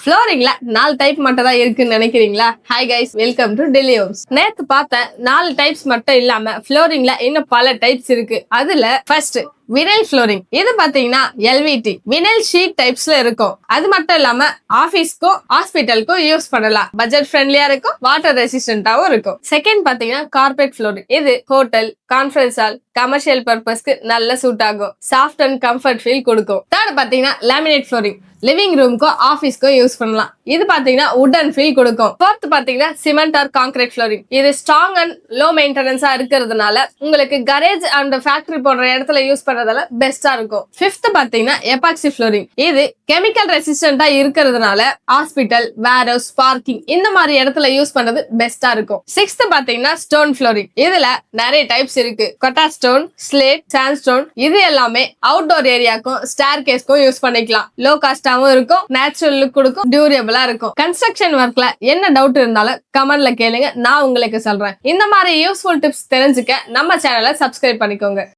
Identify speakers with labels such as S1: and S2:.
S1: ஃப்ளோரிங்ல 4 type மட்டும் தான் இருக்குன்னு நினைக்கிறீங்களா? Hi guys, welcome to Delhi homes. நேத்து பார்த்தேன் 4 டைப்ஸ் மட்டும் இல்லாம ஃப்ளோரிங்ல இன்னும் பல டைப்ஸ் இருக்கு. அதுல ஃபர்ஸ்ட் வினைல் ஃப்ளோரிங். இது பாத்தீங்கன்னா எல்விடி வினைல் ஷீட் டைப்ஸ்ல இருக்கும். அது மட்டும் இல்லாம ஆபீஸ்க்கும் ஹாஸ்பிட்டலுக்கும் யூஸ் பண்ணலாம். பட்ஜெட் ஃப்ரெண்ட்லியா இருக்கும், வாட்டர் ரெசிஸ்டன்டாவும் இருக்கும். செகண்ட் பாத்தீங்கன்னா கார்பெட் ஃப்ளோரிங். இது ஹோட்டல், கான்ஃபரன்ஸ் ஹால், கமர்ஷியல் பர்பஸ்க்கு நல்ல சூட் ஆகும். சாஃப்ட் அண்ட் கம்ஃபர்ட் ஃபீல் கொடுக்கும். தேர்ட் பாத்தீங்கன்னா லேமினேட் ஃப்ளோரிங். லிவிங் ரூம்க்கும் ஆபீஸ்க்கும் யூஸ் பண்ணலாம். இது பாத்தீங்கன்னா வுடன் ஃபீல் கொடுக்கும். ஃபோர்த் பாத்தீங்கன்னா சிமெண்ட் ஆர் கான்கிரீட் ஃப்ளோரிங். இது ஸ்ட்ராங் அண்ட் லோ மெயின்டெனன்ஸா இருக்கிறதுனால உங்களுக்கு கரேஜ் அண்ட் ஃபேக்டரி போன்ற இடத்துல யூஸ் பண்றதால பெஸ்டா இருக்கும். ஃபிஃப்த் பாத்தீங்கன்னா எபாக்சி ஃப்ளோரிங். இது கெமிக்கல் ரெசிஸ்டன்டா இருக்கிறதுனால ஹாஸ்பிட்டல், வேர்ஹவுஸ், பார்க்கிங் இந்த மாதிரி இடத்துல யூஸ் பண்றது பெஸ்டா இருக்கும். சிக்ஸ்த் பாத்தீங்கன்னா ஸ்டோன் ஃப்ளோரிங். இதுல நிறைய டைப்ஸ் இருக்கு. கொட்டா ஸ்டோன், ஸ்லேட், சாண்ட் ஸ்டோன். இது எல்லாமே அவுட்டோர் ஏரியாக்கும் ஸ்டேர் கேஸ்க்கும் யூஸ் பண்ணிக்கலாம். லோ காஸ்டாவும் இருக்கும், நேச்சுரல் லுக் கொடுக்கும், டியூரபிளா இருக்கும். கன்ஸ்ட்ரக்ஷன் ஒர்க்ல என்ன டவுட் இருந்தாலும் கமெண்ட்ல கேளுங்க, நான் உங்களுக்கு சொல்றேன். இந்த மாதிரி யூஸ்ஃபுல் டிப்ஸ் தெரிஞ்சுக்க நம்ம சேனலை சப்ஸ்கிரைப் பண்ணிக்கோங்க.